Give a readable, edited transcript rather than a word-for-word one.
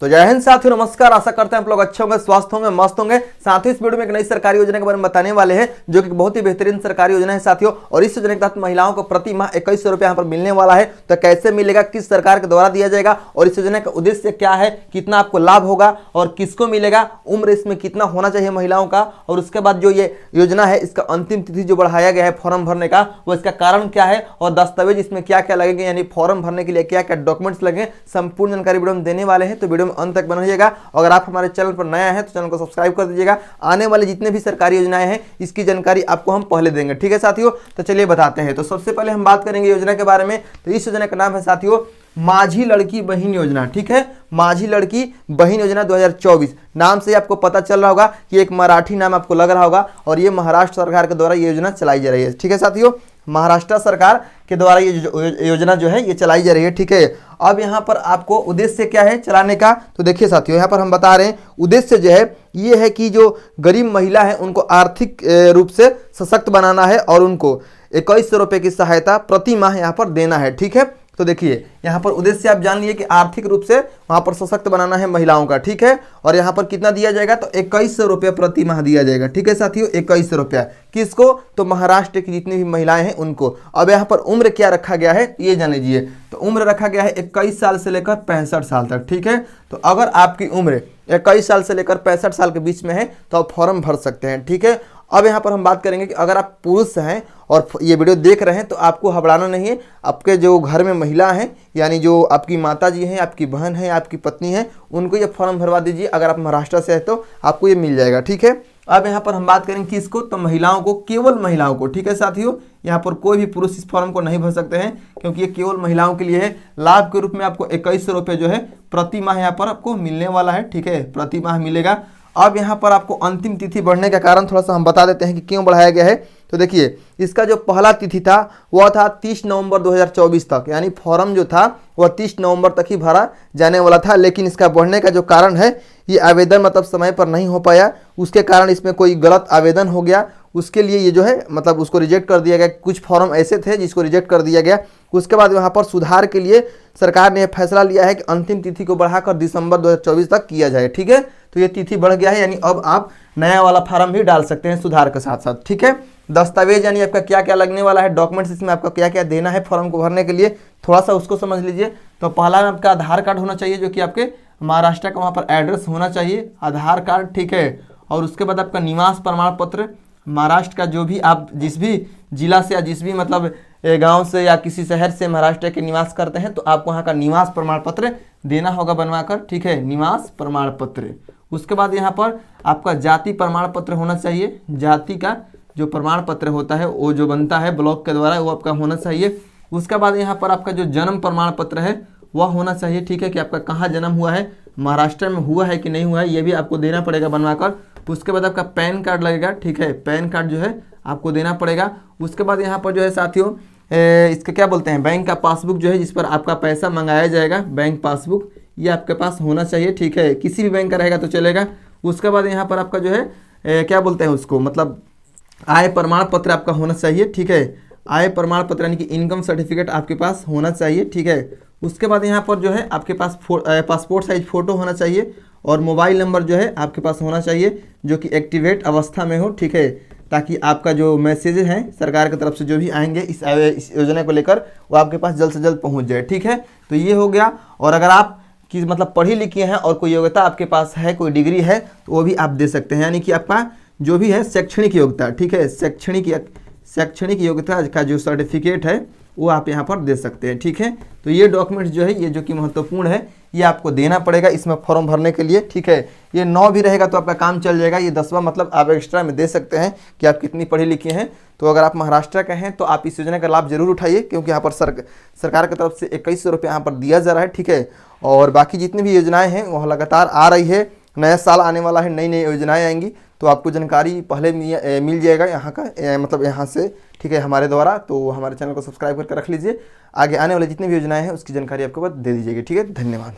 तो जय हिंद साथियों, नमस्कार। आशा करते हैं आप लोग अच्छे होंगे, स्वस्थ होंगे, मस्त होंगे। साथियों, इस वीडियो में एक नई सरकारी योजना के बारे में बताने वाले हैं, जो कि बहुत ही बेहतरीन सरकारी योजना है साथियों। और इस योजना के तहत महिलाओं को प्रति माह 2100 रुपये यहाँ पर मिलने वाला है। तो कैसे मिलेगा, किस सरकार के द्वारा दिया जाएगा और इस योजना का उद्देश्य क्या है, कितना आपको लाभ होगा और किसको मिलेगा, उम्र इसमें कितना होना चाहिए महिलाओं का, और उसके बाद जो ये योजना है इसका अंतिम तिथि जो बढ़ाया गया है फॉर्म भरने का, वो इसका कारण क्या है और दस्तावेज इसमें क्या क्या लगेंगे, यानी फॉर्म भरने के लिए क्या क्या डॉक्यूमेंट्स लगेंगे, संपूर्ण जानकारी वीडियो में देने वाले हैं। तो वीडियो में अंत तक बने रहिएगा। अगर आप हमारे चैनल पर नया है तो चैनल को सब्सक्राइब कर दीजिएगा। आने वाले जितने भी सरकारी योजनाएं हैं इसकी जानकारी आपको हम पहले देंगे, ठीक है साथियों। तो चलिए बताते हैं। तो सबसे पहले हम बात करेंगे योजना के बारे में। तो इस योजना का नाम है साथियों माझी लड़की बहन योजना, ठीक है। माझी लड़की बहन योजना 2024 नाम से आपको पता चल रहा होगा कि एक मराठी नाम आपको लग रहा होगा, और ये महाराष्ट्र सरकार के द्वारा ये योजना चलाई जा रही है, ठीक है साथियों। महाराष्ट्र सरकार के द्वारा ये योजना जो है ये चलाई जा रही है, ठीक है। अब यहाँ पर आपको उद्देश्य क्या है चलाने का, तो देखिए साथियों, यहाँ पर हम बता रहे हैं उद्देश्य जो है ये है कि जो गरीब महिला है उनको आर्थिक रूप से सशक्त बनाना है और उनको 2100 रुपये की सहायता प्रति माह यहाँ पर देना है, ठीक है। तो देखिए यहाँ पर उद्देश्य आप जान लिए कि आर्थिक रूप से वहाँ पर सशक्त बनाना है महिलाओं का, ठीक है। और यहाँ पर कितना दिया जाएगा, तो 2100 रुपये प्रति माह दिया जाएगा, ठीक है साथियों। 2100 रुपया किसको, तो महाराष्ट्र की जितनी भी महिलाएं हैं उनको। अब यहाँ पर उम्र क्या रखा गया है ये जान लीजिए। तो उम्र रखा गया है 21 साल से लेकर 65 साल तक, ठीक है। तो अगर आपकी उम्र 21 साल से लेकर 65 साल के बीच में है तो आप फॉर्म भर सकते हैं, ठीक है। अब यहाँ पर हम बात करेंगे कि अगर आप पुरुष हैं और ये वीडियो देख रहे हैं तो आपको घबराना नहीं है। आपके जो घर में महिला हैं, यानी जो आपकी माता जी हैं, आपकी बहन है, आपकी पत्नी है, उनको ये फॉर्म भरवा दीजिए। अगर आप महाराष्ट्र से है तो आपको ये मिल जाएगा, ठीक है। अब यहाँ पर हम बात करेंगे किसको, तो महिलाओं को, केवल महिलाओं को, ठीक है साथियों। यहाँ पर कोई भी पुरुष इस फॉर्म को नहीं भर सकते हैं क्योंकि ये केवल महिलाओं के लिए है। लाभ के रूप में आपको 2100 रुपये जो है प्रति माह यहाँ पर आपको मिलने वाला है, ठीक है, प्रति माह मिलेगा। अब यहाँ पर आपको अंतिम तिथि बढ़ने का कारण थोड़ा सा हम बता देते हैं कि क्यों बढ़ाया गया है। तो देखिए इसका जो पहला तिथि था वह था 30 नवंबर 2024 तक, यानी फॉर्म जो था वह 30 नवंबर तक ही भरा जाने वाला था। लेकिन इसका बढ़ने का जो कारण है, ये आवेदन मतलब समय पर नहीं हो पाया, उसके कारण इसमें कोई गलत आवेदन हो गया, उसके लिए ये जो है मतलब उसको रिजेक्ट कर दिया गया। कुछ फॉर्म ऐसे थे जिसको रिजेक्ट कर दिया गया। उसके बाद वहाँ पर सुधार के लिए सरकार ने फैसला लिया है कि अंतिम तिथि को बढ़ाकर दिसंबर 2024 तक किया जाए, ठीक है। तो ये तिथि बढ़ गया है, यानी अब आप नया वाला फार्म भी डाल सकते हैं सुधार के साथ साथ, ठीक है। दस्तावेज यानी आपका क्या क्या लगने वाला है, डॉक्यूमेंट्स इसमें आपका क्या क्या देना है फॉर्म को भरने के लिए, थोड़ा सा उसको समझ लीजिए। तो पहला आपका आधार कार्ड होना चाहिए, जो कि आपके महाराष्ट्र का वहाँ पर एड्रेस होना चाहिए, आधार कार्ड, ठीक है। और उसके बाद आपका निवास प्रमाण पत्र, महाराष्ट्र का जो भी आप जिस भी जिला से या जिस भी मतलब गांव से या किसी शहर से महाराष्ट्र के निवास करते हैं तो आपको वहाँ का निवास प्रमाण पत्र देना होगा बनवाकर, ठीक है, निवास प्रमाण पत्र। उसके बाद यहाँ पर आपका जाति प्रमाण पत्र होना चाहिए। जाति का जो प्रमाण पत्र होता है वो जो बनता है ब्लॉक के द्वारा वो आपका होना चाहिए। उसके बाद यहाँ पर आपका जो जन्म प्रमाण पत्र है वह होना चाहिए, ठीक है, कि आपका कहाँ जन्म हुआ है, महाराष्ट्र में हुआ है कि नहीं हुआ है, ये भी आपको देना पड़ेगा बनवाकर। उसके बाद आपका पैन कार्ड लगेगा, ठीक है, पैन कार्ड जो है आपको देना पड़ेगा। उसके बाद यहाँ पर जो है साथियों इसका क्या बोलते हैं, बैंक का पासबुक जो है जिस पर आपका पैसा मंगाया जाएगा, बैंक पासबुक, ये आपके पास होना चाहिए, ठीक है, किसी भी बैंक का रहेगा तो चलेगा। उसके बाद यहाँ पर आपका जो है क्या बोलते हैं उसको, मतलब आय प्रमाण पत्र आपका होना चाहिए, ठीक है, आय प्रमाण पत्र यानी कि इनकम सर्टिफिकेट आपके पास होना चाहिए, ठीक है। उसके बाद यहाँ पर जो है आपके पास पासपोर्ट साइज फ़ोटो होना चाहिए और मोबाइल नंबर जो है आपके पास होना चाहिए जो कि एक्टिवेट अवस्था में हो, ठीक है, ताकि आपका जो मैसेज हैं सरकार की तरफ से जो भी आएंगे इस योजना को लेकर वो आपके पास जल्द से जल्द पहुंच जाए, ठीक है। तो ये हो गया। और अगर आप कि मतलब पढ़ी लिखी हैं और कोई योग्यता आपके पास है, कोई डिग्री है, तो वो भी आप दे सकते हैं, यानी कि आपका जो भी है शैक्षणिक योग्यता, ठीक है, शैक्षणिक योग्यता का जो सर्टिफिकेट है वो आप यहाँ पर दे सकते हैं, ठीक है। तो ये डॉक्यूमेंट्स जो है ये जो कि महत्वपूर्ण है ये आपको देना पड़ेगा इसमें फॉर्म भरने के लिए, ठीक है। ये 9 भी रहेगा तो आपका काम चल जाएगा। ये 10वां मतलब आप एक्स्ट्रा में दे सकते हैं कि आप कितनी पढ़ी लिखी हैं। तो अगर आप महाराष्ट्र के हैं तो आप इस योजना का लाभ जरूर उठाइए, क्योंकि यहाँ पर सरकार की तरफ से 2100 रुपये यहाँ पर दिया जा रहा है, ठीक है। और बाकी जितनी भी योजनाएँ हैं वह लगातार आ रही है। नया साल आने वाला है, नई नई योजनाएँ आएंगी तो आपको जानकारी पहले मिल जाएगा यहाँ का मतलब यहाँ से, ठीक है, हमारे द्वारा। तो हमारे चैनल को सब्सक्राइब करके रख लीजिए। आगे आने वाले जितनी भी योजनाएं हैं उसकी जानकारी आपको दे दी जाएगी, ठीक है। धन्यवाद।